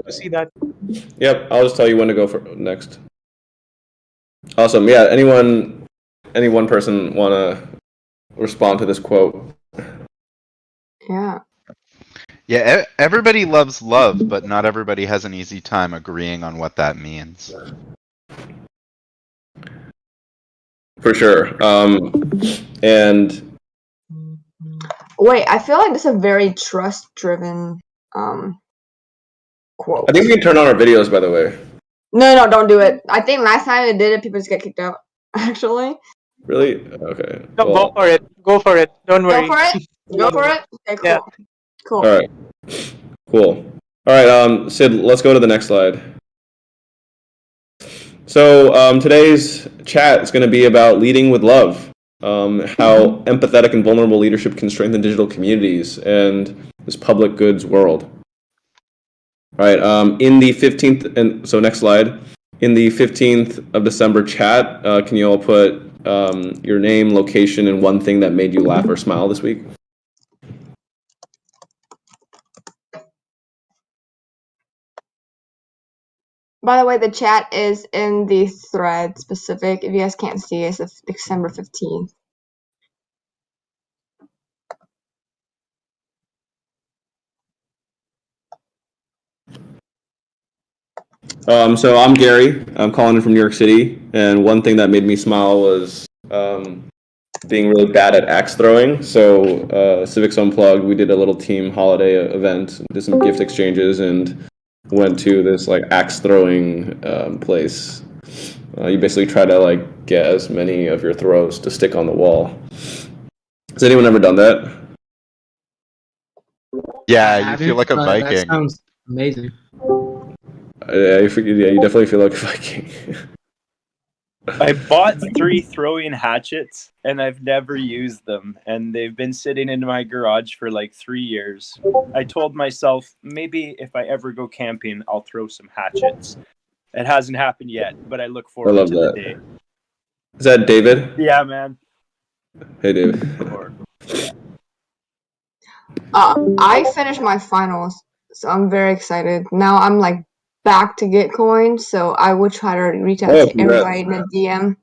to see that. Yep, I'll just tell you when to go for next. Awesome. Yeah, any one person want to respond to this quote? Yeah. Yeah, everybody loves love, but not everybody has an easy time agreeing on what that means. For sure. And wait, I feel like this is a very trust-driven quote. I think we can turn on our videos, by the way. No, don't do it. I think last time they did it, people just get kicked out. Actually. Really? Okay. No, go for it. Go for it. Don't worry. Go for it. Go for it. Okay, cool. Yeah. Cool. All right. Cool. All right, Sid, let's go to the next slide. So today's chat is going to be about leading with love, how empathetic and vulnerable leadership can strengthen digital communities and this public goods world. All right, in the 15th, and so next slide, in the 15th of December chat, can you all put your name, location, and one thing that made you laugh or smile this week? By the way, the chat is in the thread specific. If you guys can't see, it's December 15th. So I'm Gary. I'm calling in from New York City, and one thing that made me smile was being really bad at axe throwing. So Civics Unplugged, we did a little team holiday event, did some gift exchanges, and went to this like axe throwing place. You basically try to like get as many of your throws to stick on the wall. Has anyone ever done that? Yeah, you feel like a Viking. That sounds amazing. Yeah, you definitely feel like a Viking. I bought 3 throwing hatchets and I've never used them, and they've been sitting in my garage for like 3 years. I told myself maybe if I ever go camping, I'll throw some hatchets. It hasn't happened yet, but I look forward to the day. Is that David? Yeah, man. Hey, David. I finished my finals, so I'm very excited. Now I'm like back to Gitcoin, so I will try to reach out to everybody in the DM.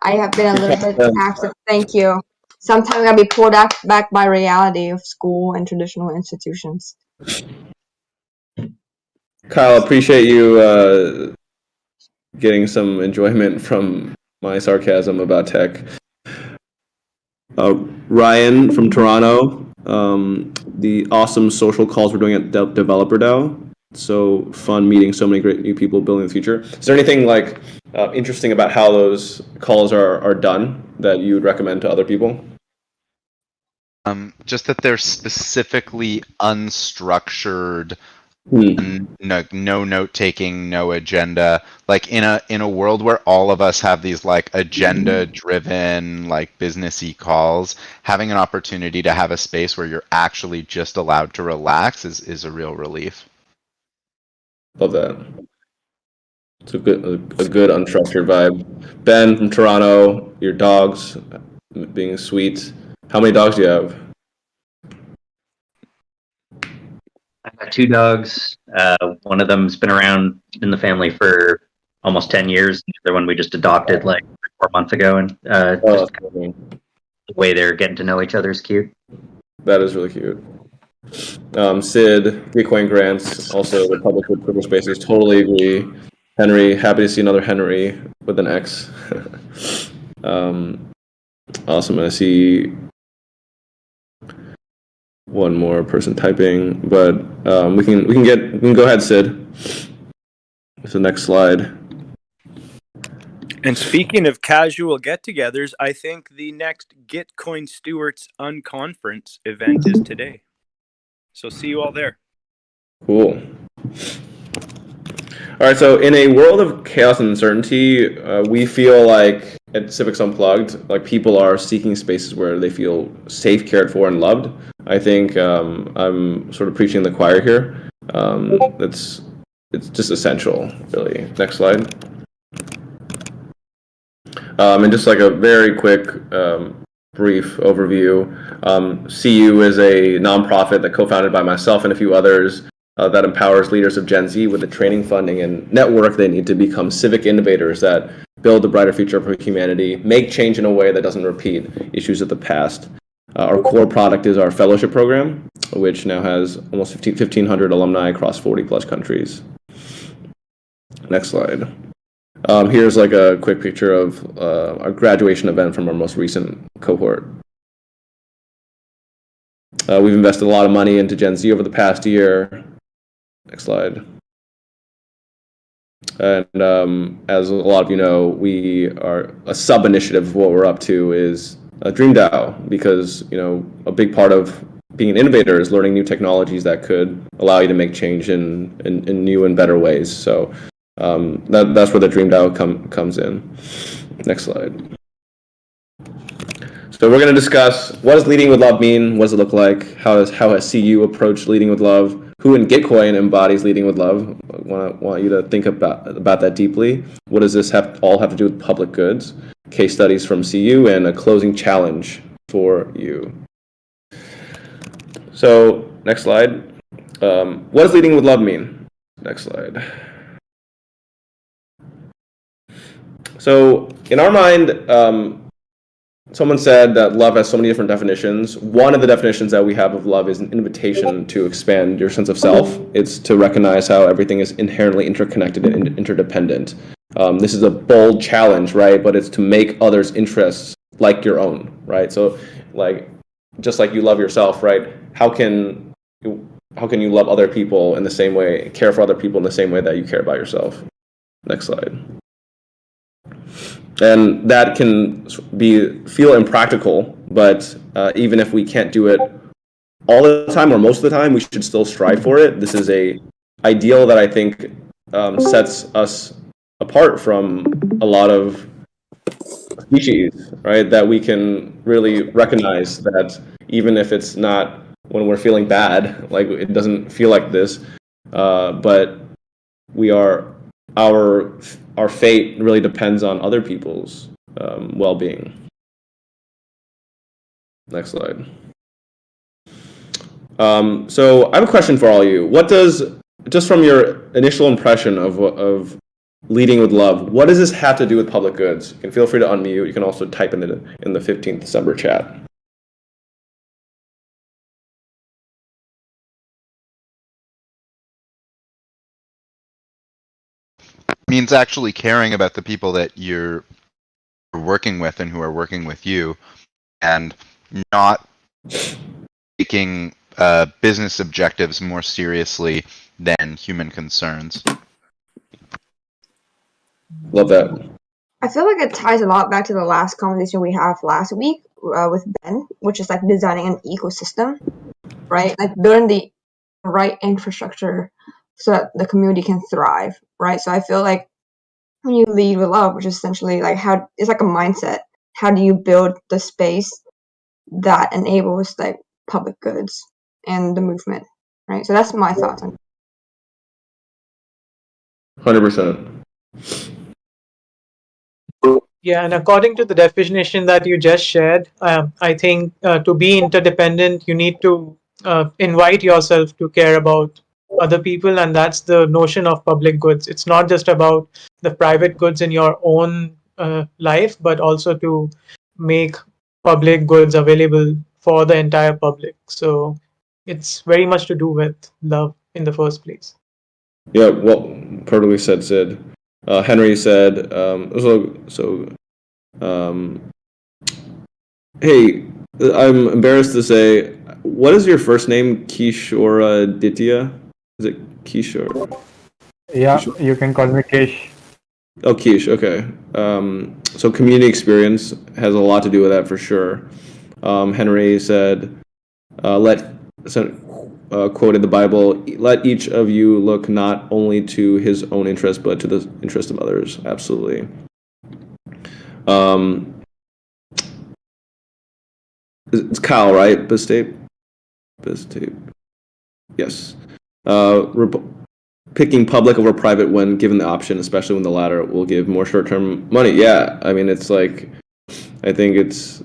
I have been a little bit active. Thank you. Sometimes I'll be pulled back by reality of school and traditional institutions. Kyle, appreciate you getting some enjoyment from my sarcasm about tech. Ryan from Toronto, the awesome social calls we're doing at Developer DAO. So fun meeting so many great new people building the future. Is there anything like interesting about how those calls are done that you would recommend to other people? Just that they're specifically unstructured, no note taking, no agenda. Like in a world where all of us have these like agenda driven, like businessy calls, having an opportunity to have a space where you're actually just allowed to relax is a real relief. Love that. It's a good unstructured vibe. Ben from Toronto, your dogs being sweet. How many dogs do you have? I've got 2 dogs. One of them's been around in the family for almost 10 years. The other one we just adopted like 4 months ago, and just the way they're getting to know each other is cute. That is really cute. Sid, Bitcoin Grants, also the public with Twitter Spaces, totally agree. Henry, happy to see another Henry with an X. Awesome. I see one more person typing, but we can go ahead, Sid. So next slide. And speaking of casual get-togethers, I think the next Gitcoin Stewards Unconference event is today. So see you all there. Cool. All right, so in a world of chaos and uncertainty, we feel like at Civics Unplugged, like people are seeking spaces where they feel safe, cared for, and loved. I think I'm sort of preaching the choir here. It's just essential, really. Next slide. And just like a very quick, brief overview. CU is a nonprofit that co-founded by myself and a few others that empowers leaders of Gen Z with the training, funding, and network they need to become civic innovators that build a brighter future for humanity, make change in a way that doesn't repeat issues of the past. Our core product is our fellowship program, which now has almost 1,500 alumni across 40 plus countries. Next slide. Here's like a quick picture of our graduation event from our most recent cohort. We've invested a lot of money into Gen Z over the past year. Next slide. And as a lot of you know, we are a sub-initiative of what we're up to is Dream DAO, because a big part of being an innovator is learning new technologies that could allow you to make change in new and better ways. So that's where the Dream DAO comes in. Next slide. So we're going to discuss, what does leading with love mean? What does it look like? How has CU approached leading with love? Who in Gitcoin embodies leading with love? I want you to think about that deeply. What does this all have to do with public goods? Case studies from CU and a closing challenge for you. So next slide. What does leading with love mean? Next slide. So in our mind, someone said that love has so many different definitions. One of the definitions that we have of love is an invitation to expand your sense of self. It's to recognize how everything is inherently interconnected and interdependent. This is a bold challenge, right? But it's to make others' interests like your own, right? So, just like you love yourself, right? How can you love other people in the same way, care for other people in the same way that you care about yourself? Next slide. And that can feel impractical, but even if we can't do it all the time or most of the time, we should still strive for it. This is a ideal that I think sets us apart from a lot of species, right? That we can really recognize that even if it's not when we're feeling bad, like it doesn't feel like this, but we are our fate really depends on other people's well-being. Next slide. So I have a question for all of you. What does, just from your initial impression of leading with love, what does this have to do with public goods? You can feel free to unmute. You can also type in the 15th December chat. Means actually caring about the people that you're working with and who are working with you, and not taking business objectives more seriously than human concerns. Love that. I feel like it ties a lot back to the last conversation we had last week with Ben, which is like designing an ecosystem, right? Like building the right infrastructure so that the community can thrive, right? So I feel like when you lead with love, which is essentially like it's like a mindset. How do you build the space that enables like public goods and the movement, right? So that's my thoughts on it. 100%. Yeah, and according to the definition that you just shared, I think to be interdependent, you need to invite yourself to care about other people, and that's the notion of public goods. It's not just about the private goods in your own life, but also to make public goods available for the entire public. So it's very much to do with love in the first place. Yeah, well, perfectly said, Sid. Henry said, hey, I'm embarrassed to say, what is your first name? Kishora Ditya? Is it Kishore? Yeah, Kishore? You can call me Kish. Oh, Kish, okay. So community experience has a lot to do with that for sure. Henry said, quoted the Bible, let each of you look not only to his own interest, but to the interest of others. Absolutely. It's Kyle, right? Bistape? Yes. Picking public over private when given the option, especially when the latter will give more short-term money. Yeah, I mean, it's like, I think it's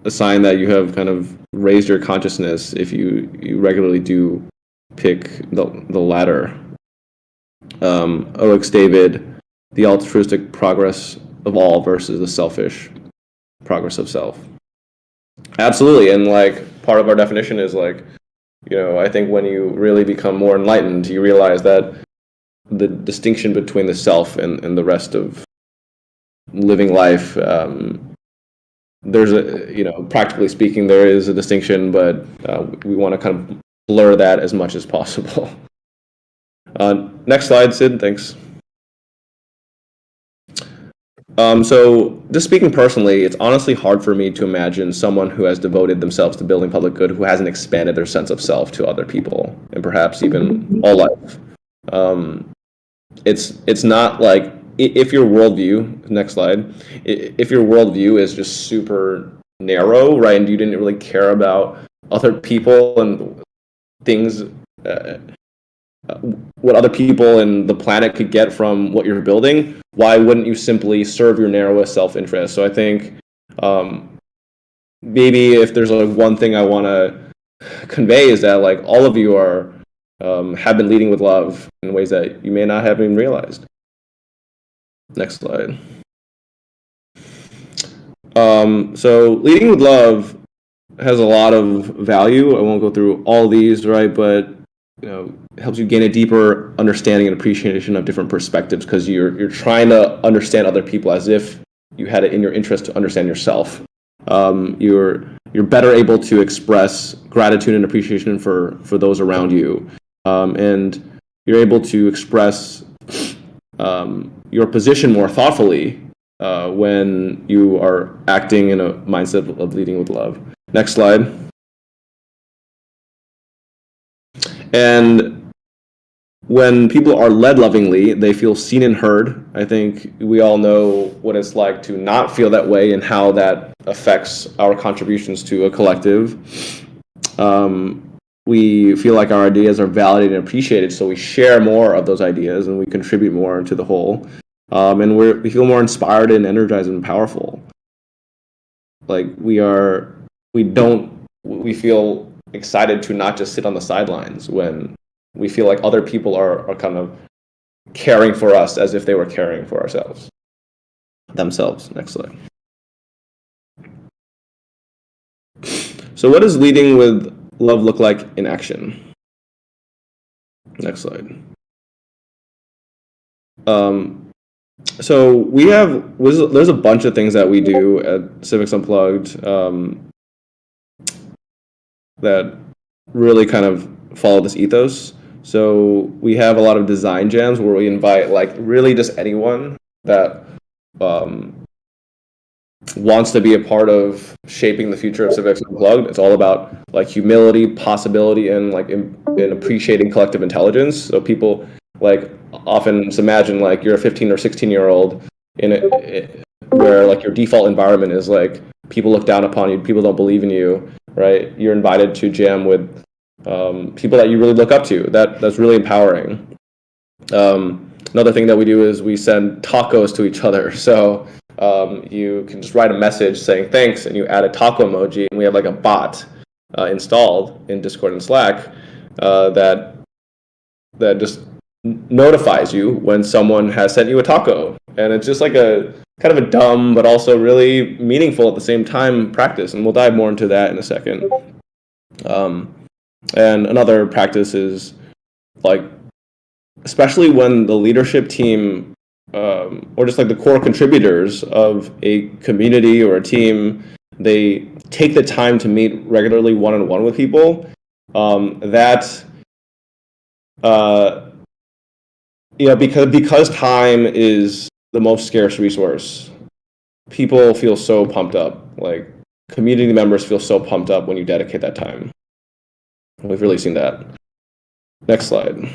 a sign that you have kind of raised your consciousness if you regularly do pick the latter. OX David, the altruistic progress of all versus the selfish progress of self. Absolutely, and like part of our definition is like, I think when you really become more enlightened, you realize that the distinction between the self and the rest of living life, there's practically speaking, there is a distinction, but we want to kind of blur that as much as possible. Next slide, Sid, thanks. So just speaking personally, it's honestly hard for me to imagine someone who has devoted themselves to building public good who hasn't expanded their sense of self to other people and perhaps even all life. It's not like if your worldview, next slide, if your worldview is just super narrow, right, and you didn't really care about other people and things, what other people and the planet could get from what you're building, why wouldn't you simply serve your narrowest self-interest? So I think maybe if there's like one thing I want to convey is that like all of you are have been leading with love in ways that you may not have even realized. Next slide. So leading with love has a lot of value. I won't go through all these, right? But it helps you gain a deeper understanding and appreciation of different perspectives because you're trying to understand other people as if you had it in your interest to understand yourself. You're better able to express gratitude and appreciation for those around you, and you're able to express your position more thoughtfully when you are acting in a mindset of leading with love. Next slide. And when people are led lovingly, they feel seen and heard. I think we all know what it's like to not feel that way and how that affects our contributions to a collective. We feel like our ideas are validated and appreciated, so we share more of those ideas and we contribute more to the whole. And we feel more inspired and energized and powerful. Like we feel excited to not just sit on the sidelines when we feel like other people are kind of caring for us as if they were caring for themselves. Next slide. So what does leading with love look like in action? Next slide. So there's a bunch of things that we do at Civics Unplugged that really kind of follow this ethos. So we have a lot of design jams where we invite like really just anyone that wants to be a part of shaping the future of Civics Unplugged. It's all about like humility, possibility, and like in appreciating collective intelligence. So people like often just imagine like you're a 15 or 16-year-old where like your default environment is like people look down upon you, people don't believe in you, right? You're invited to jam with people that you really look up to. That's really empowering. Another thing that we do is we send tacos to each other. So you can just write a message saying thanks, and you add a taco emoji, and we have like a bot installed in Discord and Slack that just notifies you when someone has sent you a taco. And it's just like a kind of a dumb but also really meaningful at the same time practice, and we'll dive more into that in a second. And another practice is like, especially when the leadership team or just like the core contributors of a community or a team, they take the time to meet regularly one-on-one with people, because time is the most scarce resource, people feel so pumped up. Like community members feel so pumped up when you dedicate that time. We've really seen that. Next slide.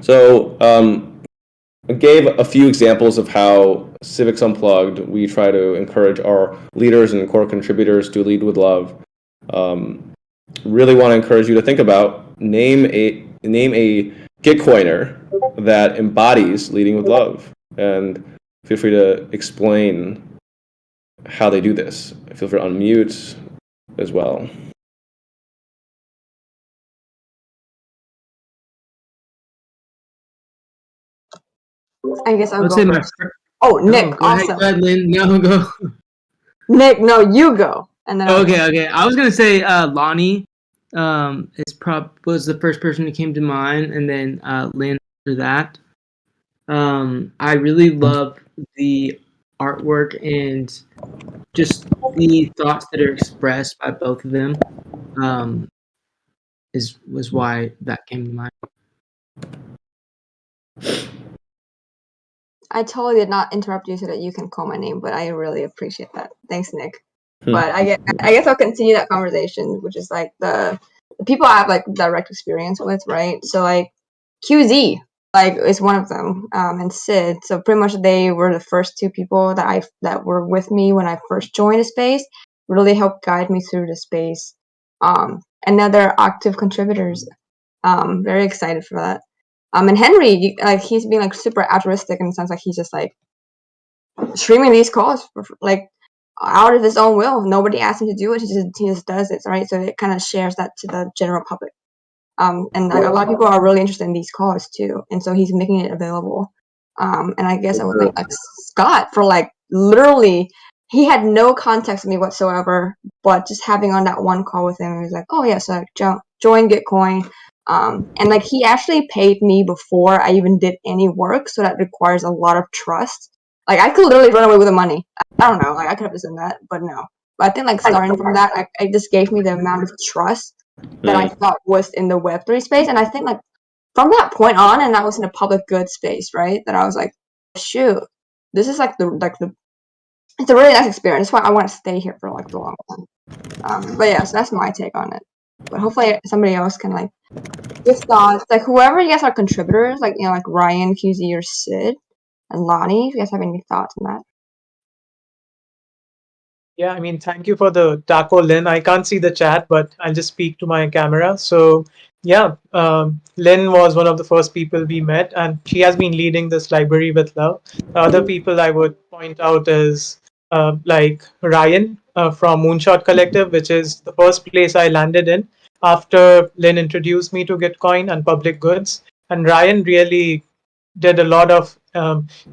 So I gave a few examples of how Civics Unplugged, we try to encourage our leaders and core contributors to lead with love. Really want to encourage you to think about, name a Gitcoiner that embodies leading with love, and feel free to explain how they do this. Feel free to unmute as well. I guess I'll Let's go say my first. Oh, Nick, go ahead, awesome. go ahead, Lynn. No, go. Nick, no, you go. And then I'll go. Okay. I was gonna say Lonnie was the first person that came to mind, and then Lynn after that. I really love the artwork and just the thoughts that are expressed by both of them. Was why that came to mind. I totally did not interrupt you so that you can call my name, but I really appreciate that. Thanks, Nick. But I guess I'll continue that conversation, which is like the people I have like direct experience with, right? So like QZ, like is one of them, and Sid. So pretty much they were the first two people that were with me when I first joined the space. Really helped guide me through the space. And now they're active contributors. Very excited for that. And Henry, like he's being like super altruistic in the sense like he's just like streaming these calls for, like out of his own will. Nobody asked him to do it. He just does it, right? So it kind of shares that to the general public. And like, a lot of people are really interested in these calls too, and so he's making it available. And I guess I would thank like Scott for like literally. He had no context with me whatsoever, but just having on that one call with him, he was like, "Oh yeah, so like, join Gitcoin." And like he actually paid me before I even did any work, so that requires a lot of trust. Like I could literally run away with the money. I don't know, like I could have done that, but no. But I think like starting from that, it just gave me the amount of trust that I thought was in the Web3 space, and I think like from that point on, and I was in a public good space, right? That I was like, shoot, this is like the it's a really nice experience. That's why I want to stay here for like the long time. But yeah, so that's my take on it. But hopefully somebody else can like give thoughts. Like whoever you guys are contributors, like like Ryan, QZ, or Sid, and Lonnie, if you guys have any thoughts on that. Yeah, I mean, thank you for the taco, Lynn. I can't see the chat, but I'll just speak to my camera. So, yeah, Lynn was one of the first people we met, and she has been leading this library with love. The other people I would point out is like Ryan from Moonshot Collective, which is the first place I landed in after Lynn introduced me to Gitcoin and public goods. And Ryan really did a lot of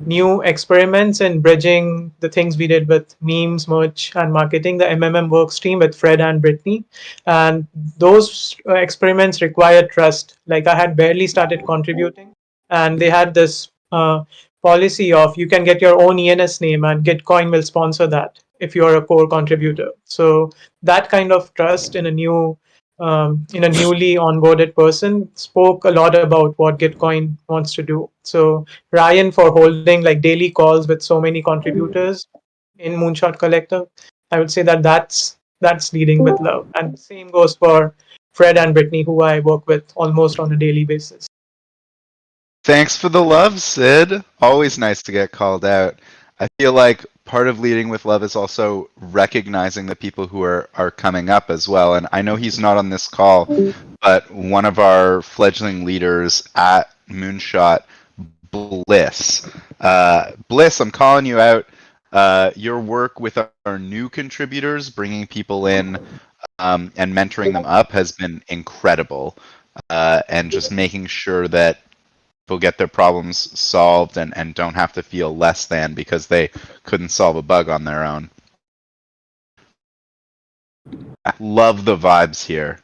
new experiments in bridging the things we did with memes, merch, and marketing, the MMM work stream with Fred and Brittany. And those experiments required trust. Like I had barely started contributing, and they had this policy of you can get your own ENS name and Gitcoin will sponsor that if you're a core contributor. So that kind of trust in a newly onboarded person spoke a lot about what Gitcoin wants to do. So Ryan for holding like daily calls with so many contributors in Moonshot Collective, I would say that that's leading with love. And same goes for Fred and Brittany, who I work with almost on a daily basis. Thanks for the love, Sid. Always nice to get called out. I feel like part of leading with love is also recognizing the people who are coming up as well. And I know he's not on this call, but one of our fledgling leaders at Moonshot, Bliss. Bliss, I'm calling you out. Your work with our new contributors, bringing people in and mentoring them up, has been incredible. And just making sure that people get their problems solved and don't have to feel less than because they couldn't solve a bug on their own. I love the vibes here.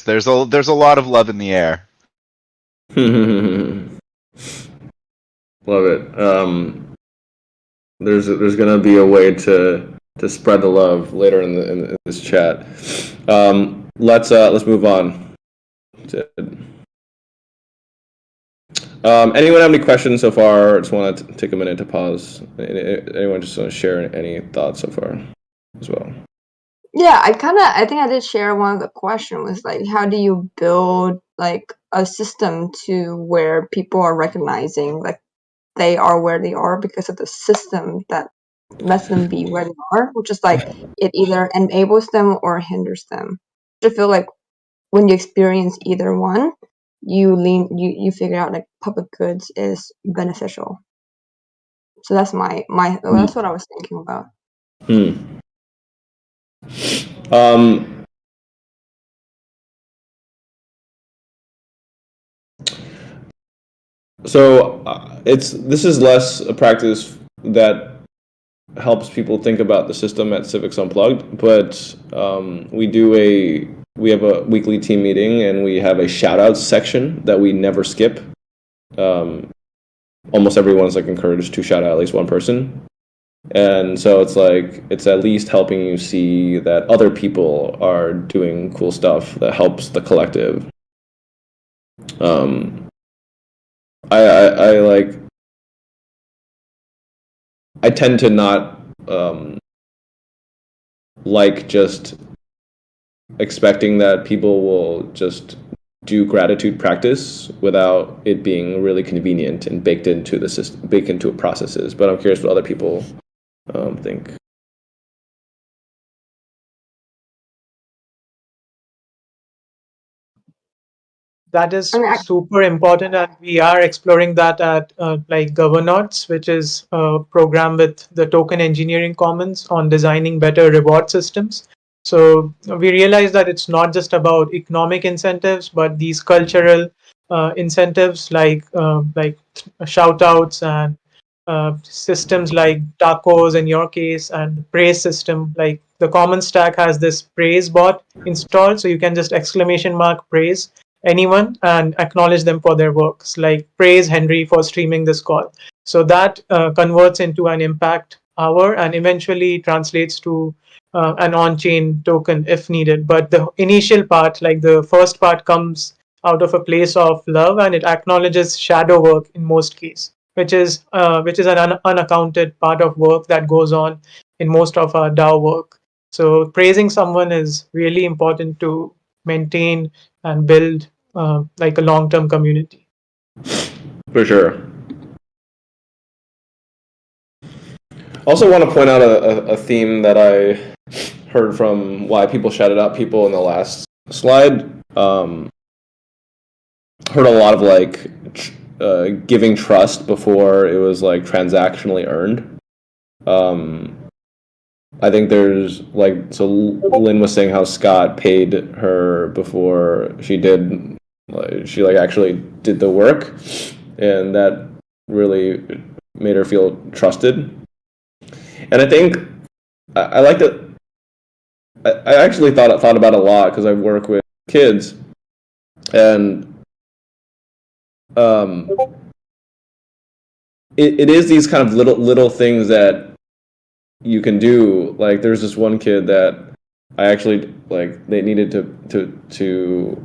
There's a lot of love in the air. Love it. There's gonna be a way to spread the love later in this chat. Let's move on. Anyone have any questions so far? Just want to take a minute to pause. Anyone just want to share any thoughts so far as well? Yeah, I think I did share one of the question was like, how do you build like a system to where people are recognizing like they are where they are because of the system that lets them be where they are, which is like it either enables them or hinders them. I feel like when you experience either one, you figure out like public goods is beneficial. So that's that's what I was thinking about. So this is less a practice that helps people think about the system at Civics Unplugged, but we have a weekly team meeting, and we have a shout outs section that we never skip. Almost everyone's like encouraged to shout out at least one person. And so it's at least helping you see that other people are doing cool stuff that helps the collective. I tend to not like just expecting that people will just do gratitude practice without it being really convenient and baked into the system, baked into processes. But I'm curious what other people think. That is super important, and we are exploring that at like Governance, which is a program with the Token Engineering Commons on designing better reward systems. So we realize that it's not just about economic incentives, but these cultural incentives like shout outs and systems like tacos in your case, and praise system. Like the Common Stack has this praise bot installed, so you can just exclamation mark praise anyone and acknowledge them for their works, like praise Henry for streaming this call. So that converts into an impact hour and eventually translates to an on-chain token if needed. But the initial part, like the first part, comes out of a place of love, and it acknowledges shadow work in most cases, which is an unaccounted part of work that goes on in most of our DAO work. So praising someone is really important to maintain and build like a long-term community. For sure. Also want to point out a theme that I heard from why people shouted out people in the last slide. Heard a lot of like giving trust before it was like transactionally earned. I think there's like, so Lynn was saying how Scott paid her before she did, she like actually did the work, and that really made her feel trusted. And I think I like that. I actually thought about it a lot because I work with kids, and it is these kind of little things that you can do. Like there's this one kid that I actually like. They needed to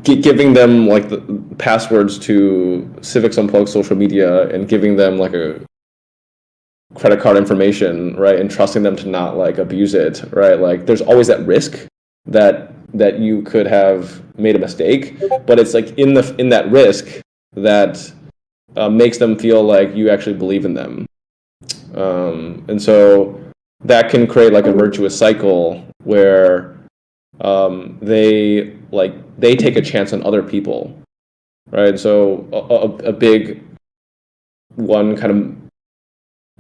giving them like the passwords to Civics Unplugged social media and giving them like a credit card information, right, and trusting them to not like abuse it, right? Like there's always that risk that you could have made a mistake, but it's like in that risk that makes them feel like you actually believe in them, and so that can create like a virtuous cycle where they take a chance on other people, right? So a big one kind of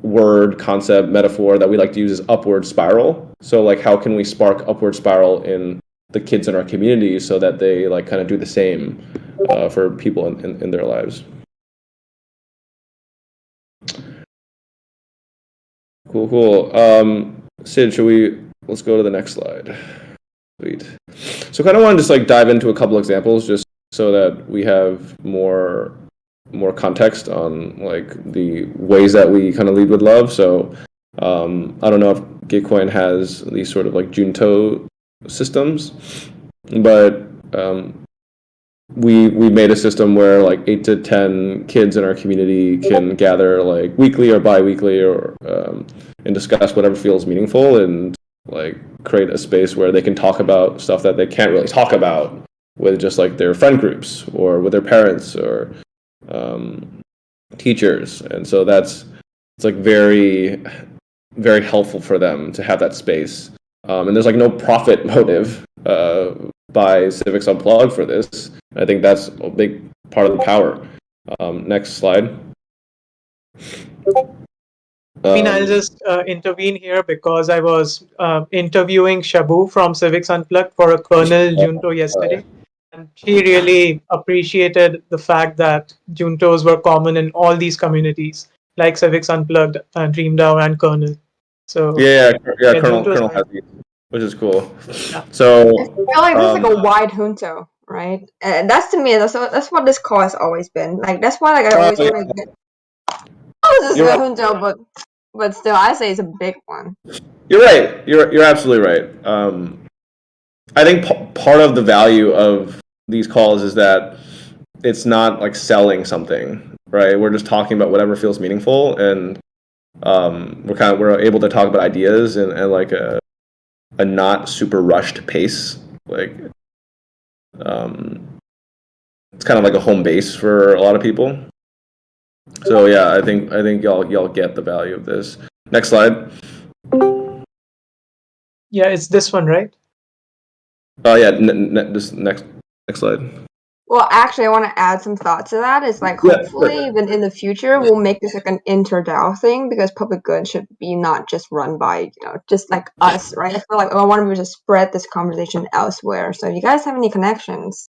word, concept, metaphor that we like to use is upward spiral. So like how can we spark upward spiral in the kids in our community so that they like kind of do the same for people in their lives. Cool. Sid, let's go to the next slide. Sweet. So kind of want to just like dive into a couple examples just so that we have more context on like the ways that we kind of lead with love. So I don't know if Gitcoin has these sort of like Junto systems, but we made a system where like 8 to 10 kids in our community can gather like weekly or bi-weekly or and discuss whatever feels meaningful and like create a space where they can talk about stuff that they can't really talk about with just like their friend groups or with their parents or teachers. And so it's like very, very helpful for them to have that space. And there's like no profit motive by Civics Unplugged for this. I think that's a big part of the power. Next slide. I mean, I'll just intervene here because I was interviewing Shabu from Civics Unplugged for a Kernel Junto yesterday. And she really appreciated the fact that Juntos were common in all these communities, like Civics Unplugged, DreamDAO, and Kernel. So yeah, Juntos Colonel are, has these, which is cool. yeah. So I feel like this is like a wide junto, right? And that's to me, that's what this call has always been. Like that's why like I always yeah, want to get. Oh, this is you're a right. junto, but still, I say it's a big one. You're right. You're absolutely right. I think part of the value of these calls is that it's not like selling something, right? We're just talking about whatever feels meaningful, and we're able to talk about ideas and like a not super rushed pace. Like it's kind of like a home base for a lot of people. So yeah, I think y'all get the value of this. Next slide. Yeah, it's this one, right? Oh yeah, just next slide. Well, actually, I want to add some thoughts to that. It's like Yeah, hopefully, sure. even in the future, we'll make this like an inter-DAO thing because public good should be not just run by just like us, right? I feel like I want to just spread this conversation elsewhere. So if you guys have any connections,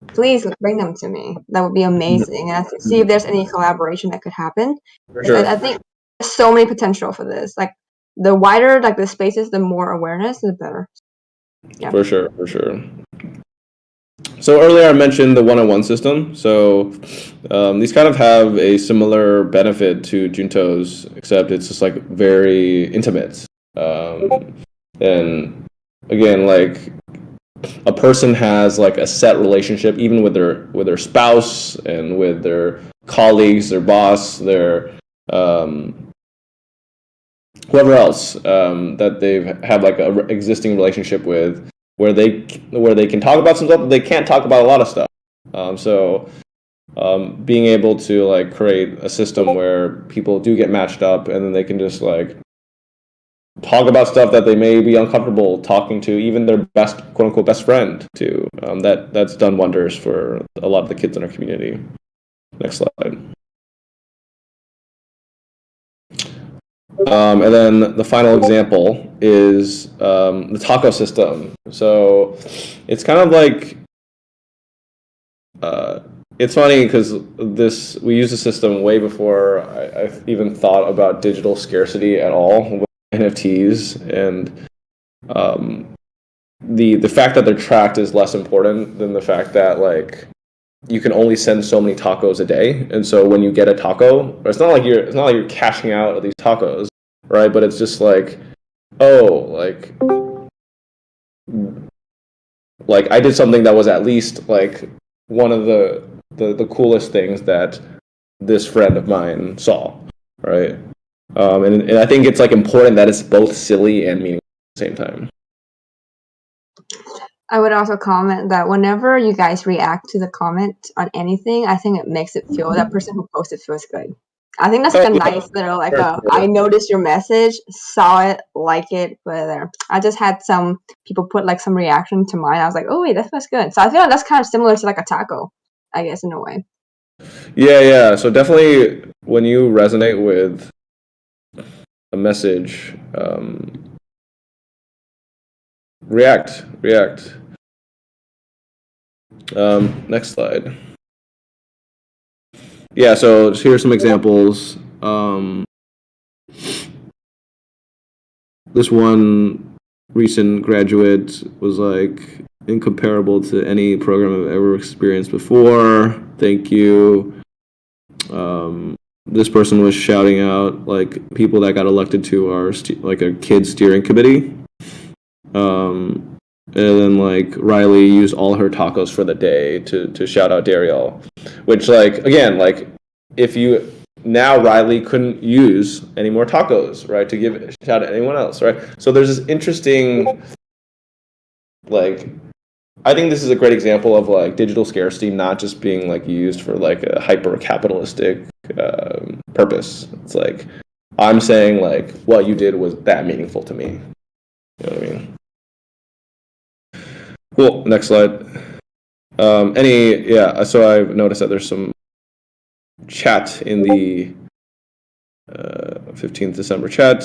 please bring them to me. That would be amazing. And see if there's any collaboration that could happen. For sure. I think there's so many potential for this. Like the wider like the spaces, the more awareness, the better. Yeah. For sure. So earlier I mentioned the one-on-one system. So these kind of have a similar benefit to Juntos, except it's just like very intimate. And again, like a person has like a set relationship, even with their spouse and with their colleagues, their boss, their whoever else that they've had like a existing relationship with, where they can talk about some stuff, but they can't talk about a lot of stuff. So being able to like create a system where people do get matched up, and then they can just like talk about stuff that they may be uncomfortable talking to even their best quote unquote best friend to. That's done wonders for a lot of the kids in our community. Next slide. And then the final example is the taco system. So it's kind of like it's funny because we use the system way before I even thought about digital scarcity at all with NFTs, and the fact that they're tracked is less important than the fact that like you can only send so many tacos a day, and so when you get a taco, it's not like you're cashing out of these tacos, right? But it's just like, oh, like I did something that was at least like one of the coolest things that this friend of mine saw, right? And I think it's like important that it's both silly and meaningful at the same time. I would also comment that whenever you guys react to the comment on anything, I think it makes it feel that person who posted feels good. I think that's like a nice little like I noticed your message, saw it, like it, put it there. I just had some people put like some reaction to mine. I was like, oh wait, that feels good. So I feel like that's kind of similar to like a taco, I guess, in a way. Yeah. So definitely when you resonate with a message, react. Next slide. Yeah, so here's some examples. This one recent graduate was like incomparable to any program I've ever experienced before. Thank you. This person was shouting out like people that got elected to our like a kids steering committee. And then like Riley used all her tacos for the day to shout out Dariel, which like again like if you now Riley couldn't use any more tacos, right, to give a shout out to anyone else, right? So there's this interesting like I think this is a great example of like digital scarcity not just being like used for like a hyper capitalistic purpose. It's like I'm saying like what you did was that meaningful to me. You know what I mean? Cool. Next slide. So I've noticed that there's some chat in the 15th December chat.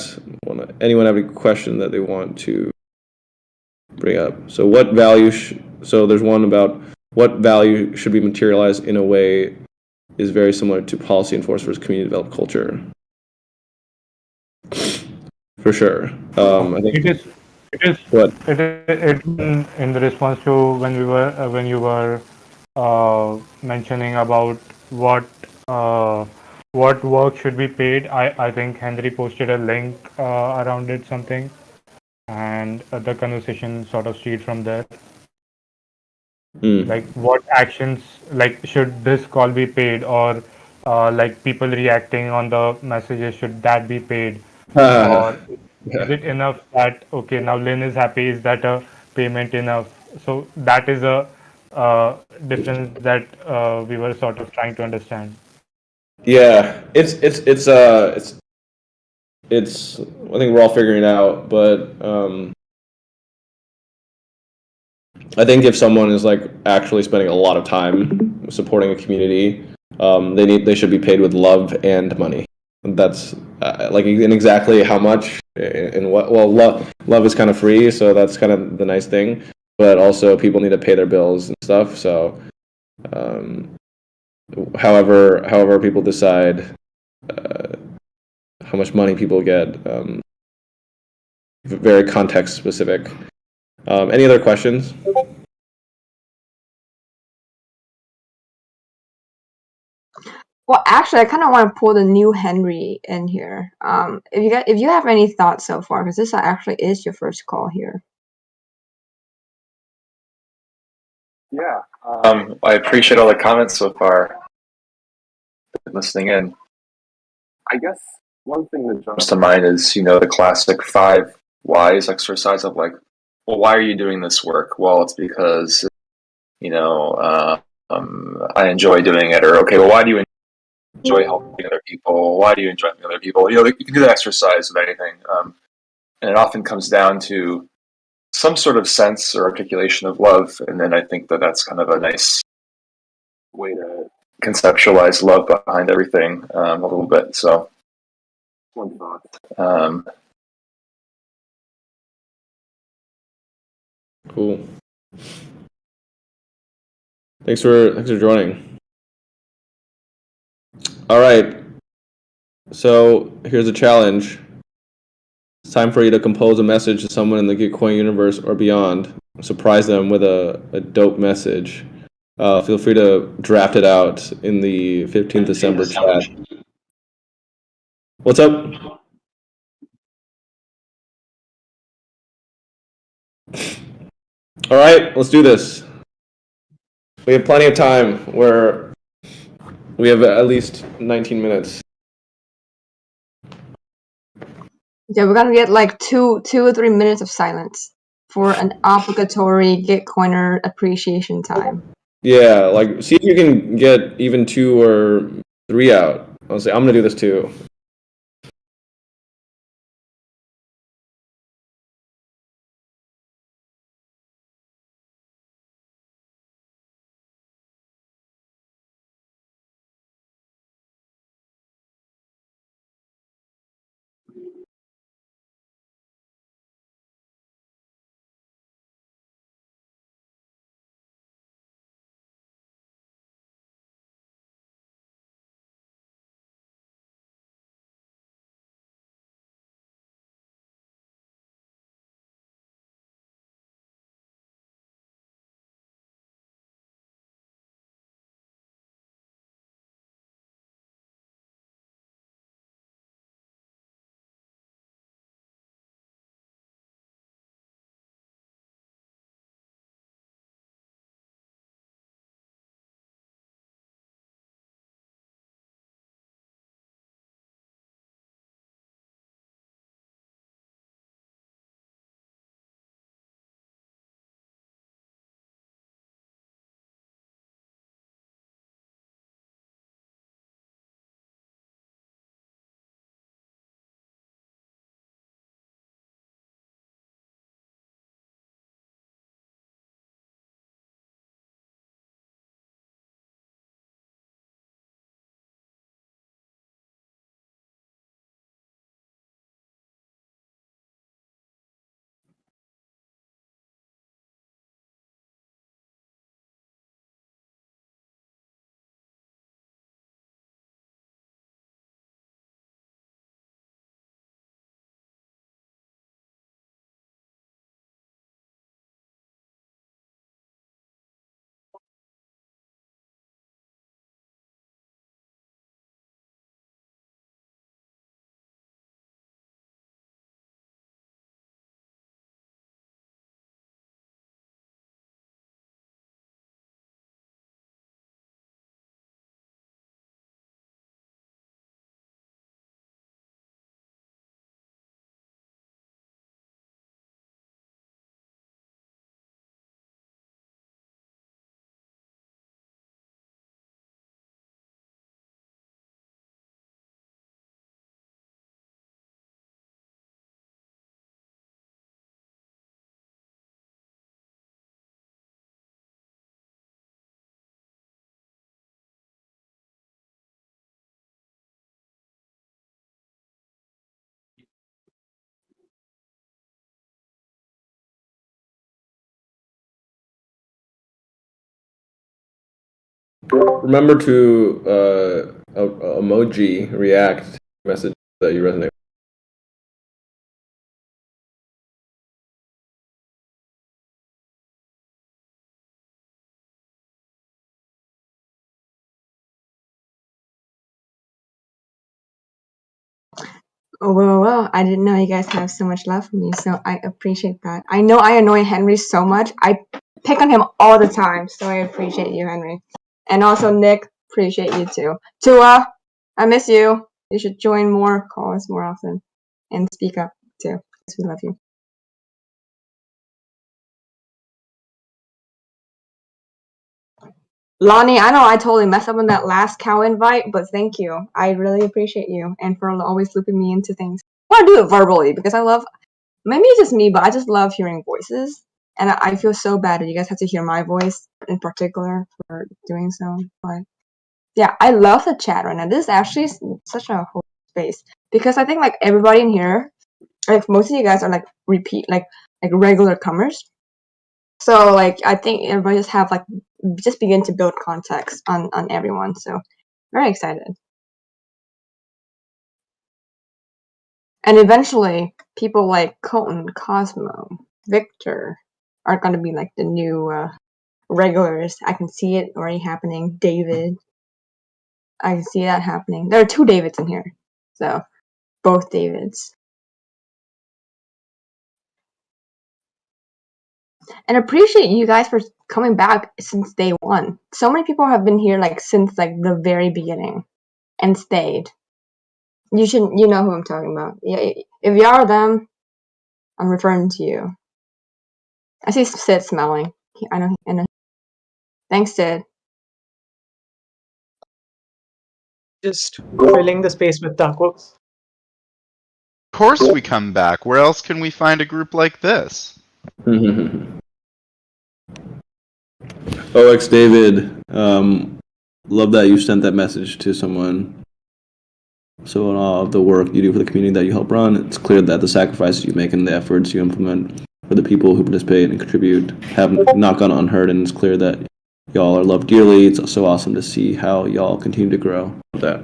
Anyone have any question that they want to bring up? So what value? So there's one about what value should be materialized in a way is very similar to policy enforced versus community developed culture. For sure. I think it is what it in the response to when you were mentioning about what uh, what work should be paid. I think Henry posted a link around it something, and the conversation sort of steered from there. Like what actions, like should this call be paid, or like people reacting on the messages, should that be paid, or is yeah. it enough that okay, now Lynn is happy, is that a payment enough? So that is a difference that we were sort of trying to understand. Yeah, it's I think we're all figuring it out, but I think if someone is like actually spending a lot of time supporting a community, they should be paid with love and money. That's like in exactly how much and what. Well, love is kind of free, so that's kind of the nice thing. But also, people need to pay their bills and stuff. So, um, however people decide how much money people get, very context specific. Any other questions? Well, actually, I kind of want to pull the new Henry in here. If you have any thoughts so far, because this actually is your first call here. Yeah. I appreciate all the comments so far. Been listening in. I guess one thing that jumps to mind is, the classic 5 whys exercise of like, well, why are you doing this work? Well, it's because, I enjoy doing it. Or, okay, well, why do you enjoy helping other people? Why do you enjoy helping other people? You can do that exercise with anything. And it often comes down to some sort of sense or articulation of love. And then I think that that's kind of a nice way to conceptualize love behind everything a little bit. So, one thought. Cool. Thanks for joining. All right. So here's a challenge. It's time for you to compose a message to someone in the Gitcoin universe or beyond. Surprise them with a dope message. Feel free to draft it out in the 15th December chat. What's up? All right, let's do this. We have plenty of time. We have at least 19 minutes. Yeah, we're gonna get like 2 or 3 minutes of silence for an obligatory Gitcoiner appreciation time. Yeah, like see if you can get even 2 or 3 out. I'll say I'm gonna do this too. remember to emoji react message that you resonate. Oh, well, I didn't know you guys have so much love for me, so I appreciate that. I know I annoy Henry so much. I pick on him all the time, so I appreciate you, Henry. And also, Nick, appreciate you too. Tua, I miss you. You should join more calls more often and speak up too, because we love you. Lonnie, I know I totally messed up on that last cow invite, but thank you. I really appreciate you and for always looping me into things. I want to do it verbally because I love, maybe it's just me, but I just love hearing voices. And I feel so bad that you guys have to hear my voice in particular for doing so. But yeah, I love the chat right now. This is actually such a whole space because I think like everybody in here, like most of you guys are like like regular comers. So like I think everybody just have like just begin to build context on everyone. So very excited. And eventually people like Colton, Cosmo, Victor are gonna be like the new regulars. I can see it already happening. David. I can see that happening. There are 2 Davids in here. So both Davids. And appreciate you guys for coming back since day 1. So many people have been here like since like the very beginning and stayed. You know who I'm talking about. Yeah, if you are them, I'm referring to you. I see Sid smelling. I know. Thanks, Sid. Just filling the space with tacos. Of course we come back. Where else can we find a group like this? OX David, love that you sent that message to someone. So in all of the work you do for the community that you help run, it's clear that the sacrifices you make and the efforts you implement for the people who participate and contribute have not gone unheard, and it's clear that y'all are loved dearly. It's so awesome to see how y'all continue to grow with that.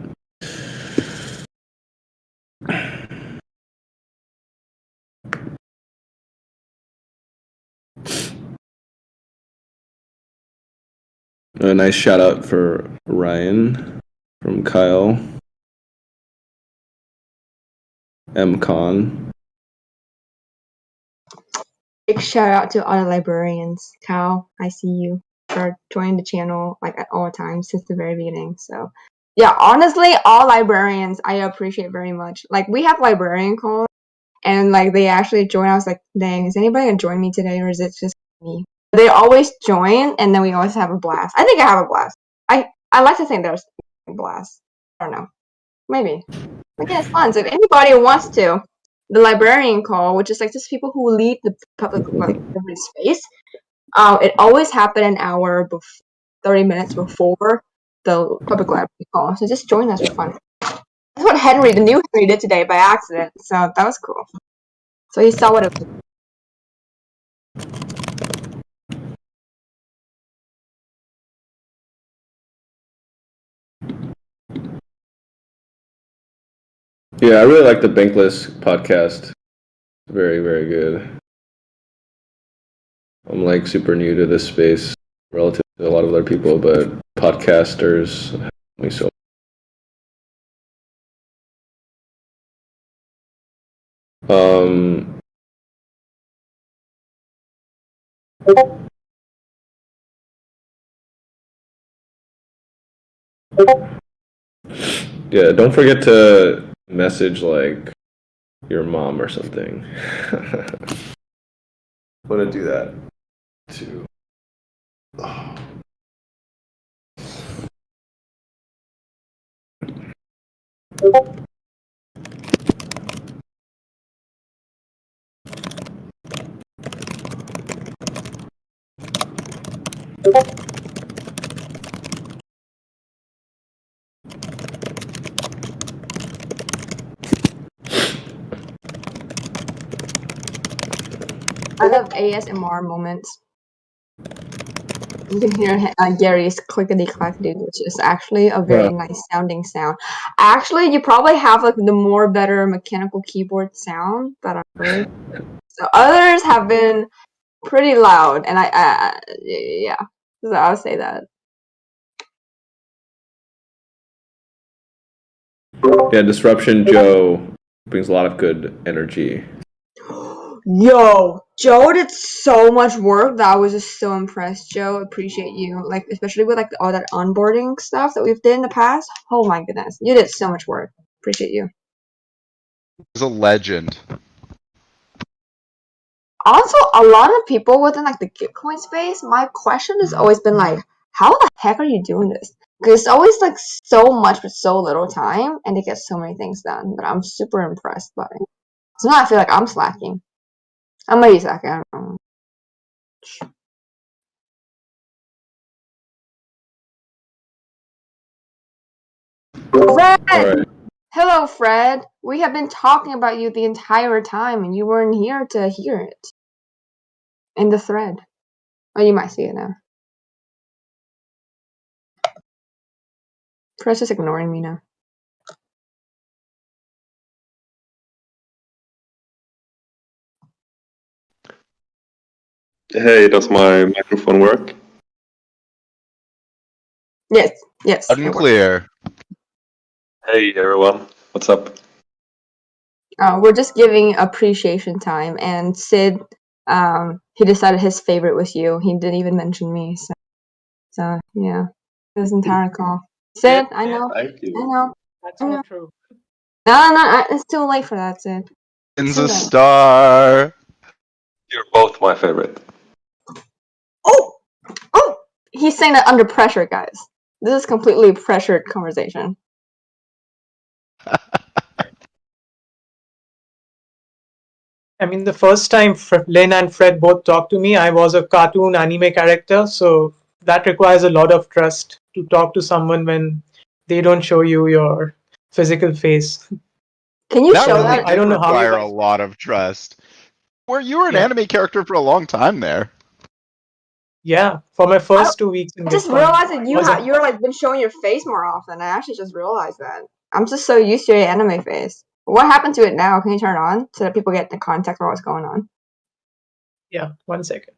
A nice shout out for Ryan from Kyle M. Con. Big shout out to all the librarians. Cal, I see you for joining the channel like at all times since the very beginning. So yeah, honestly, all librarians I appreciate very much. Like we have librarian calls and like they actually join. I was like, dang, is anybody gonna join me today or is it just me? They always join and then we always have a blast. I think I have a blast. I like to think there's a blast. I don't know. Maybe. But yeah, it's fun. So if anybody wants to, the librarian call, which is like just people who lead the public like library space, it always happened an hour 30 minutes before the public library call. So just join us for fun. That's what the new Henry did today by accident. So that was cool. So he saw what it was. Yeah, I really like the Bankless podcast. Very, very good. I'm like super new to this space relative to a lot of other people, but podcasters help me so. Yeah, don't forget to message like your mom or something. I'm gonna do that too. Oh. I love ASMR moments. You can hear Gary's clickety clackety, which is actually a very nice sounding sound. Actually, you probably have like the more better mechanical keyboard sound that I've heard. So others have been pretty loud, and yeah, so I'll say that. Yeah, Disruption Joe brings a lot of good energy. Yo, Joe did so much work that I was just so impressed. Joe, appreciate you, like especially with like all that onboarding stuff that we've did in the past. Oh my goodness, you did so much work. Appreciate you. He's a legend. Also, a lot of people within like the Gitcoin space, my question has always been like, how the heck are you doing this? Because it's always like so much but so little time, and they get so many things done. But I'm super impressed by it. So now I feel like I'm slacking. I might be slacking. I don't know. Fred! Right. Hello, Fred. We have been talking about you the entire time, and you weren't here to hear it. In the thread. Oh, you might see it now. Fred's just ignoring me now. Hey, does my microphone work? Yes, yes. Loud and clear. Hey everyone, what's up? We're just giving appreciation time, and Sid, he decided his favorite was you. He didn't even mention me, so yeah, this entire call. Sid, I know, Thank you. I know. That's not true. No, it's too late for that, Sid. It's too a late. star. You're both my favorite. Oh, he's saying that under pressure, guys. This is completely pressured conversation. I mean, the first time Lynn and Fred both talked to me, I was a cartoon anime character, so that requires a lot of trust to talk to someone when they don't show you your physical face. Can you That show really that? I don't know how you require a guys. lot of trust. You were an Yeah. anime character for a long time there. Yeah, for my first 2 weeks in I just Bitcoin. realized that you're like been showing your face more often. I actually just realized that. I'm just so used to your anime face. What happened to it now? Can you turn it on so that people get the context of what's going on? Yeah, 1 second.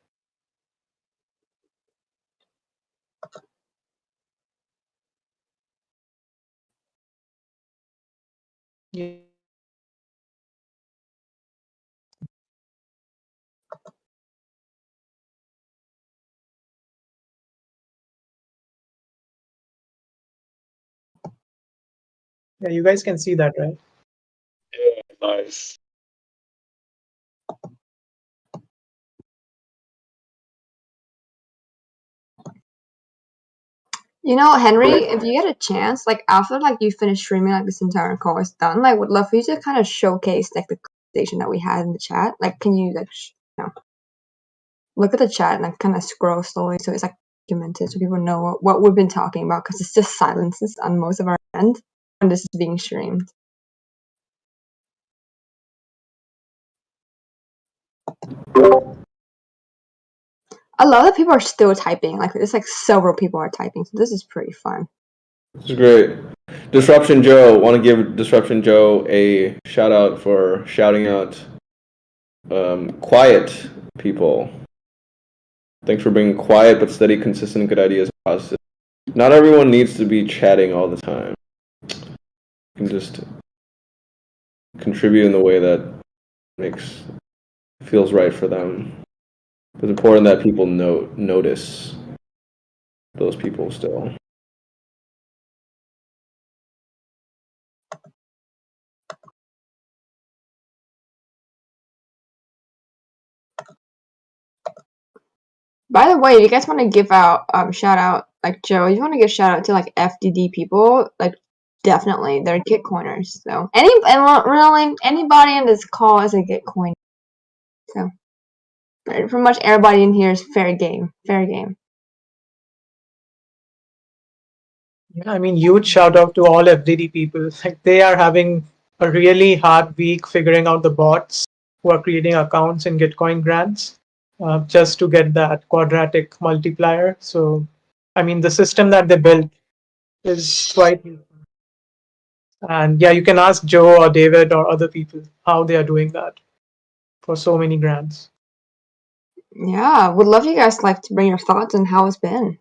Yeah. Yeah, you guys can see that, right? Yeah, nice. You know, Henry, if you get a chance, like after like you finish streaming, like this entire call is done, like would love for you to kind of showcase like the conversation that we had in the chat. Like, can you like, look at the chat and like kind of scroll slowly so it's like documented so people know what we've been talking about, because it's just silences on most of our end when this is being streamed. A lot of people are still typing. Like it's like several people are typing, so this is pretty fun. This is great. Disruption Joe, want to give Disruption Joe a shout out for shouting out quiet people. Thanks for bringing quiet but steady, consistent, good ideas positive. Not everyone needs to be chatting all the time. You can just contribute in the way that feels right for them. It's important that people notice those people still. By the way, if you guys want to give out shout out, like Joe, you want to give shout out to like FDD people, like definitely they're Gitcoiners. So really anybody in this call is a Gitcoin. So pretty much everybody in here is fair game. Fair game. Yeah, I mean, huge shout out to all FDD people. Like they are having a really hard week figuring out the bots who are creating accounts in Gitcoin grants. just to get that quadratic multiplier. So, I mean, the system that they built is quite useful. And yeah, you can ask Joe or David or other people how they are doing that for so many grants. Yeah, would love you guys like to bring your thoughts on how it's been.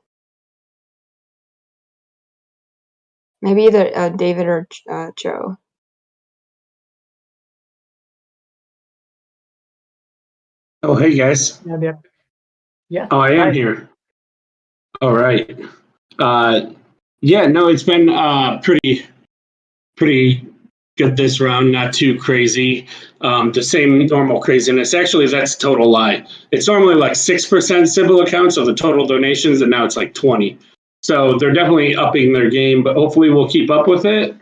Maybe either David or Joe. Oh, hey guys. Yeah. Oh, I am Hi. here. All right. Yeah, no, it's been pretty good this round. Not too crazy. The same normal craziness. Actually, that's a total lie. It's normally like 6% Sybil accounts of the total donations, and now it's like 20. So they're definitely upping their game, but hopefully we'll keep up with it.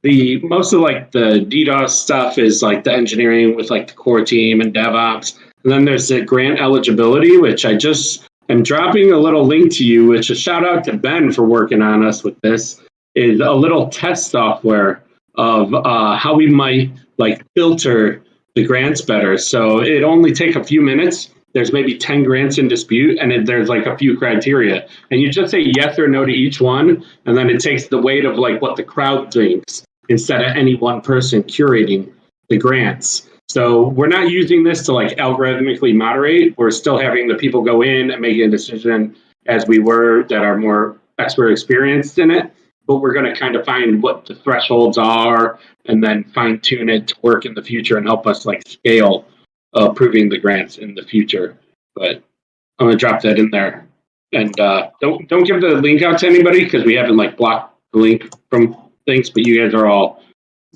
The most of like the DDoS stuff is like the engineering with like the core team and DevOps. And then there's the grant eligibility, which I just am dropping a little link to you, which a shout out to Ben for working on us with this, is a little test software of how we might like filter the grants better. So it only take a few minutes. There's maybe 10 grants in dispute, and there's like a few criteria. And you just say yes or no to each one, and then it takes the weight of like what the crowd thinks instead of any one person curating the grants. So we're not using this to like algorithmically moderate. We're still having the people go in and making a decision as we were that are more expert experienced in it. But we're going to kind of find what the thresholds are and then fine tune it to work in the future and help us like scale approving the grants in the future. But I'm going to drop that in there. And don't give the link out to anybody because we haven't like blocked the link from things, but you guys are all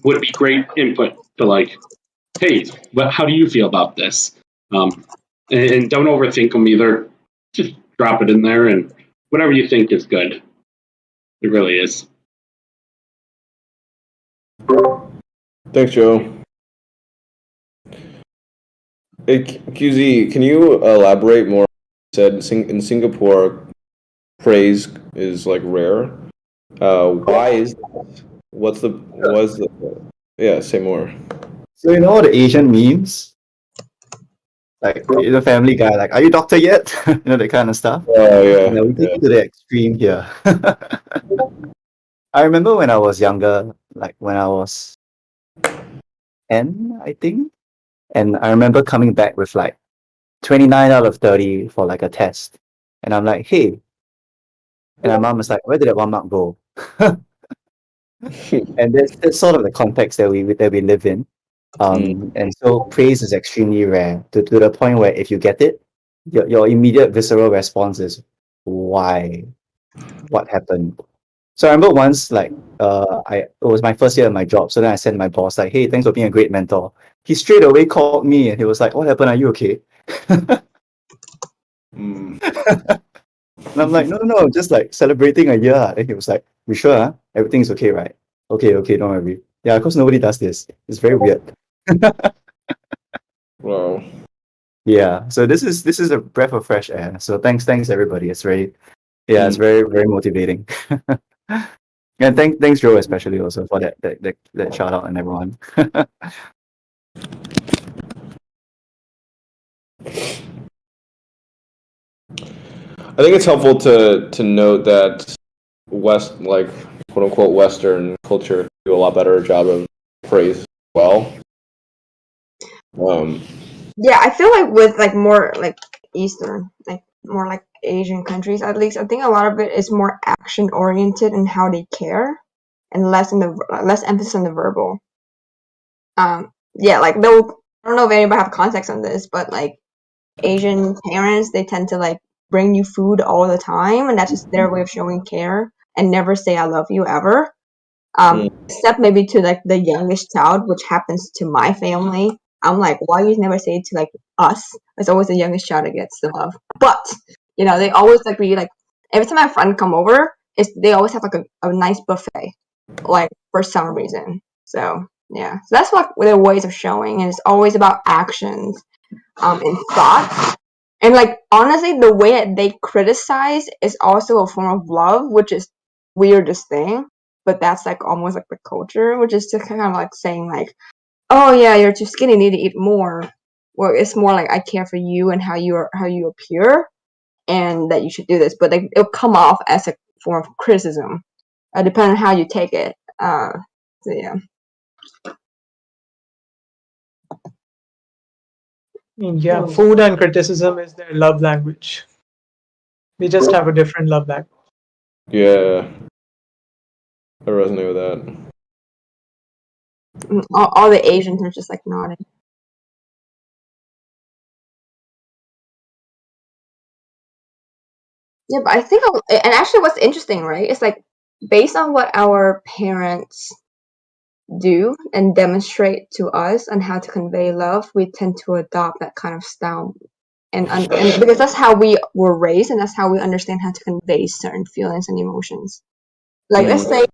would be great input to like, hey, how do you feel about this? And don't overthink them either. Just drop it in there and whatever you think is good. It really is. Thanks, Joe. Hey, QZ, can you elaborate more? You said in Singapore, praise is like rare. Why is that? Yeah, say more. So you know the Asian memes, like the Family Guy, like "Are you doctor yet?" You know that kind of stuff. Oh yeah. Yeah, we take it to the extreme here. I remember when I was younger, like when I was 10, I think, and I remember coming back with like 29 out of 30 for like a test, and I'm like, "Hey," and my mom was like, "Where did that 1 mark go?" And that's sort of the context that we live in. And so praise is extremely rare to the point where if you get it, your immediate visceral response is why? What happened? So I remember once like it was my first year at my job. So then I sent my boss like, "Hey, thanks for being a great mentor." He straight away called me and he was like, "What happened? Are you okay?" And I'm like, no, just like celebrating a year. And he was like, "We sure? Huh? Everything's okay, right?" Okay, don't worry. Yeah, because nobody does this. It's very weird. Wow. Yeah, so this is a breath of fresh air. So thanks everybody. It's very motivating. And thanks Joe especially also for that shout out and everyone. I think it's helpful to note that like quote unquote Western culture do a lot better job of praise as well. Yeah, I feel like with like more like Eastern, like more like Asian countries at least, I think a lot of it is more action oriented in how they care, and less emphasis on the verbal. Yeah, like though I don't know if anybody have context on this, but like Asian parents, they tend to like bring you food all the time, and that's just their way of showing care and never say "I love you" ever. Except maybe to like the youngest child, which happens to my family. I'm like, why you never say it to like us? It's always the youngest child that gets the love. But they always like really like every time my friend come over, they always have like a nice buffet, like for some reason. So yeah, so that's what their ways of showing, and it's always about actions, and thoughts. And like honestly, the way that they criticize is also a form of love, which is weirdest thing. But that's like almost like the culture, which is just kind of like saying like, oh yeah, you're too skinny, you need to eat more. well, it's more like I care for you and how you appear, and that you should do this. But like it'll come off as a form of criticism, depending on how you take it. So yeah. Yeah, food and criticism is their love language. We just have a different love language. Yeah, I resonate with that. All the Asians are just like nodding. Yeah, but I think, and actually, what's interesting, right? It's like based on what our parents do and demonstrate to us and how to convey love, we tend to adopt that kind of style, and because that's how we were raised, and that's how we understand how to convey certain feelings and emotions. Like, let's say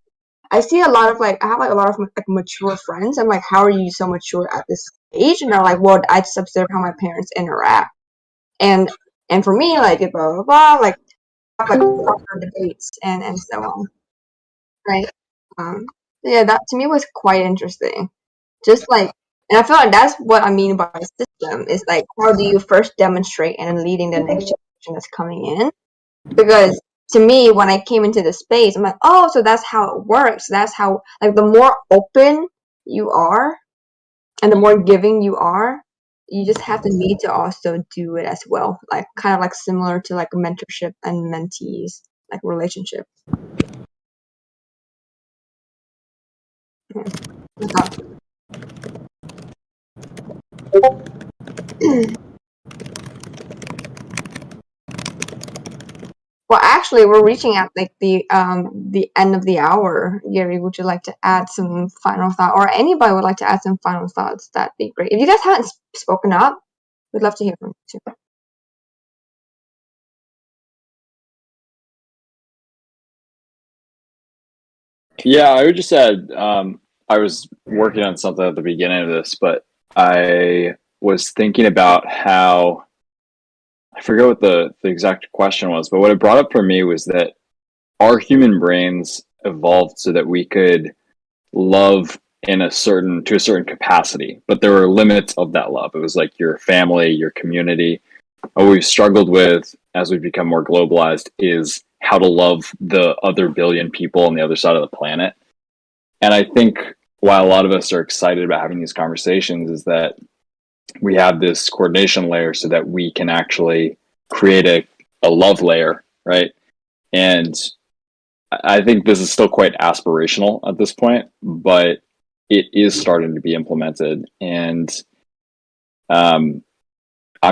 I see a lot of I have like a lot of like mature friends. I'm like, how are you so mature at this age? And they're like, well, I just observe how my parents interact, and for me, like blah blah blah, like have like proper debates and so on, right? Um, yeah, that to me was quite interesting. Just like, and I feel like that's what I mean by system is like, how do you first demonstrate and leading the next generation that's coming in? Because to me, when I came into the space, I'm like, oh, so that's how it works. That's how, like, the more open you are and the more giving you are, you just have the need to also do it as well. Like, kind of like similar to like mentorship and mentees, like relationship. Yeah. Well, actually, we're reaching at like the end of the hour. Gary, would you like to add some final thought, or anybody would like to add some final thoughts? That'd be great. If you guys haven't spoken up, we'd love to hear from you too. Yeah, I would just add, I was working on something at the beginning of this, but I was thinking about how I forget what the exact question was, but what it brought up for me was that our human brains evolved so that we could love in a certain to a certain capacity, but there were limits of that love. It was like your family, your community. What we've struggled with as we've become more globalized is how to love the other billion people on the other side of the planet. And I think why a lot of us are excited about having these conversations is that we have this coordination layer so that we can actually create a love layer, right? And I think this is still quite aspirational at this point, but it is starting to be implemented. And I'm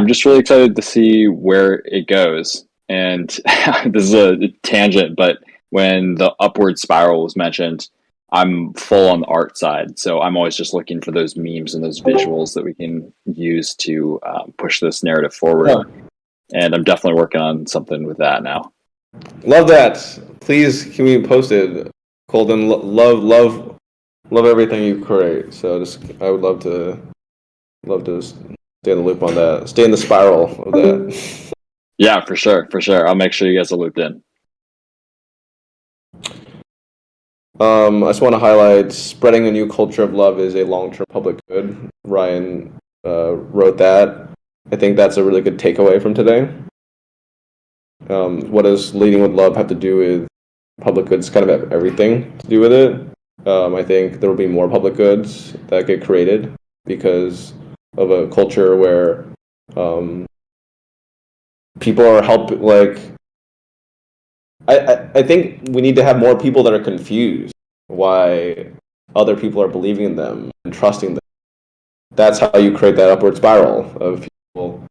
just really excited to see where it goes. And this is a tangent, but when the upward spiral was mentioned, I'm full on the art side. So I'm always just looking for those memes and those visuals that we can use to push this narrative forward. Yeah. And I'm definitely working on something with that now. Love that. Please keep me posted, Colden. Love everything you create. So I would love to stay in the loop on that. Stay in the spiral of that. Yeah, for sure. I'll make sure you guys are looped in. I just want to highlight spreading a new culture of love is a long-term public good. Ryan wrote that. I think that's a really good takeaway from today. What does leading with love have to do with public goods? Kind of have everything to do with it. I think there will be more public goods that get created because of a culture where people are I think we need to have more people that are confused why other people are believing in them and trusting them. That's how you create that upward spiral of people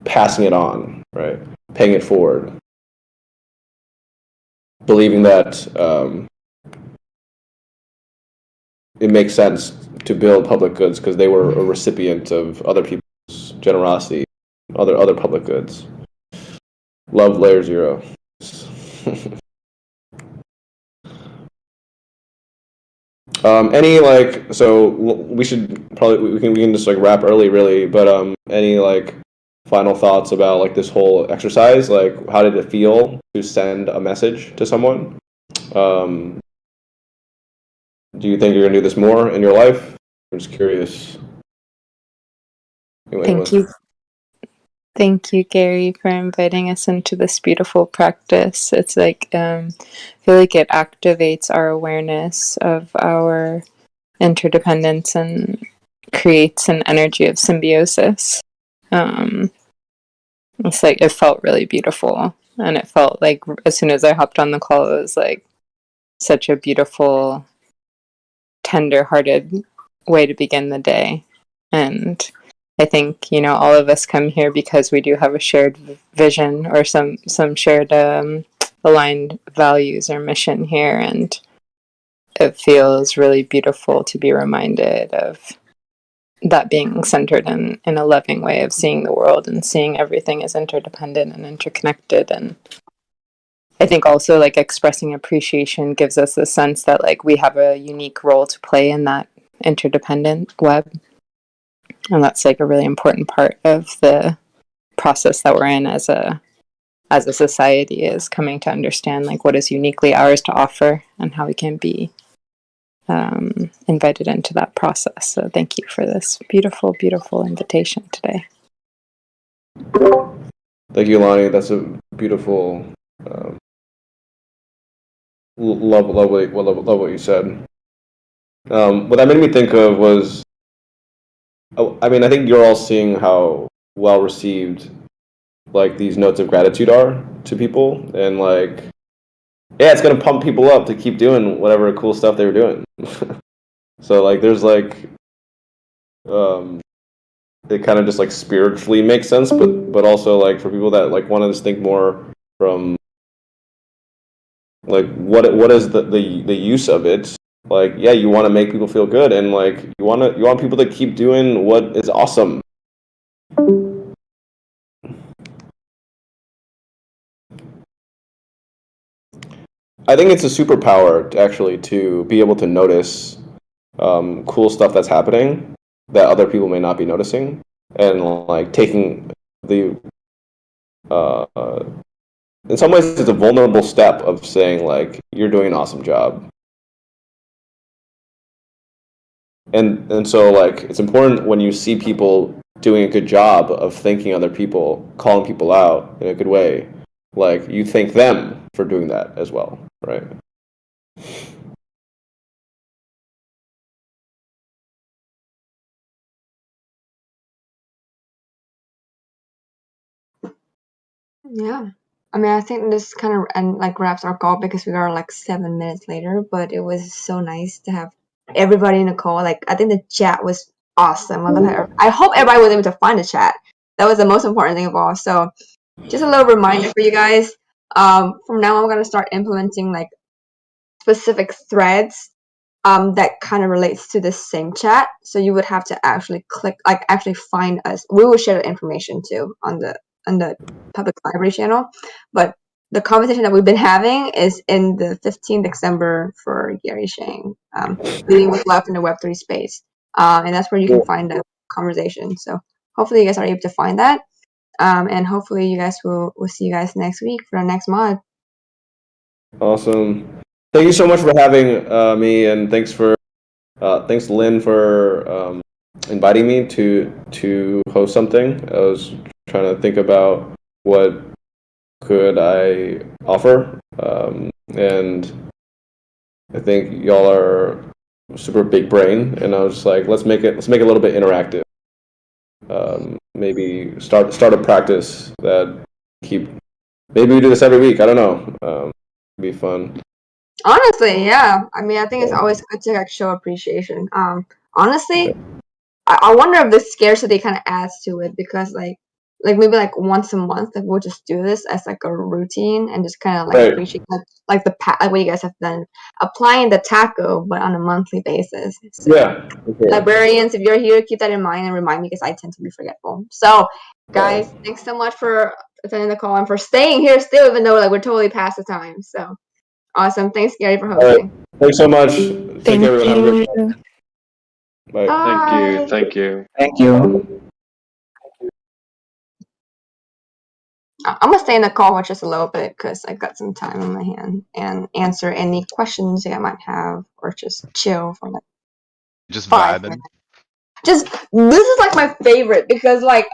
passing it on, right? Paying it forward. Believing that it makes sense to build public goods because they were a recipient of other people's generosity, other public goods. Love layer 0. So we should probably we can just wrap early really, but any final thoughts about this whole exercise? How did it feel to send a message to someone? Do you think you're gonna do this more in your life? I'm just curious. Thank you. Thank you, Gary, for inviting us into this beautiful practice. It's like, I feel like it activates our awareness of our interdependence and creates an energy of symbiosis. It's like, it felt really beautiful. And it felt like as soon as I hopped on the call, it was like such a beautiful, tender-hearted way to begin the day. And I think, you know, all of us come here because we do have a shared vision or some shared aligned values or mission here, and it feels really beautiful to be reminded of that being centered in a loving way of seeing the world and seeing everything as interdependent and interconnected. And I think also like expressing appreciation gives us a sense that like we have a unique role to play in that interdependent web. And that's like a really important part of the process that we're in as a society, is coming to understand like what is uniquely ours to offer and how we can be invited into that process. So thank you for this beautiful, beautiful invitation today. Thank you, Lonnie. That's a beautiful. Love what you said. What that made me think of was, I mean, I think you're all seeing how well received like these notes of gratitude are to people, and like, yeah, it's gonna pump people up to keep doing whatever cool stuff they were doing. So like, there's like, it kind of just like spiritually makes sense, but also like for people that like want to just think more from like what is the use of it. Like, yeah, you want to make people feel good, and like you want people to keep doing what is awesome. I think it's a superpower actually to be able to notice cool stuff that's happening that other people may not be noticing, and like taking the in some ways it's a vulnerable step of saying like you're doing an awesome job. And so like it's important when you see people doing a good job of thanking other people, calling people out in a good way, like you thank them for doing that as well, right? Yeah. I mean, I think this kind of and like wraps our call because we are like 7 minutes later. But it was so nice to have everybody in the call. Like, I think the chat was awesome. I hope everybody was able to find the chat. That was the most important thing of all. So, just a little reminder for you guys. From now on, we're gonna start implementing like specific threads that kind of relates to the same chat. So you would have to actually click, like actually find us. We will share the information too on the public library channel. But the conversation that we've been having is in the 15th December for Gary Sheng, Leading with Love in the Web3 space. And that's where you can find the conversation. So hopefully you guys are able to find that. And hopefully you guys will see you guys next week for the next mod. Awesome. Thank you so much for having me, and thanks Lynn for inviting me to host something. I was trying to think about what could I offer, and I think y'all are super big brain, and I was just like, let's make it a little bit interactive. Maybe start a practice that maybe we do this every week. I don't know. It'd be fun. Honestly, yeah. I mean, I think it's always good to like show appreciation. Honestly, I wonder if the scarcity kind of adds to it because like maybe like once a month, like we'll just do this as like a routine and just kind of like appreciate like like what you guys have done, applying the taco but on a monthly basis. So, yeah. Okay. Librarians, if you're here, keep that in mind and remind me because I tend to be forgetful. So, guys, thanks so much for attending the call and for staying here still, even though like we're totally past the time. So. Awesome. Thanks, Gary, for hosting. Right. Thanks so much. Take care, everyone. Have a great day. Bye. Bye. Thank you. Thank you. I'm going to stay in the call for just a little bit because I've got some time on my hand and answer any questions you might have or just chill for like Just 5 vibing. minutes. Just this is like my favorite because like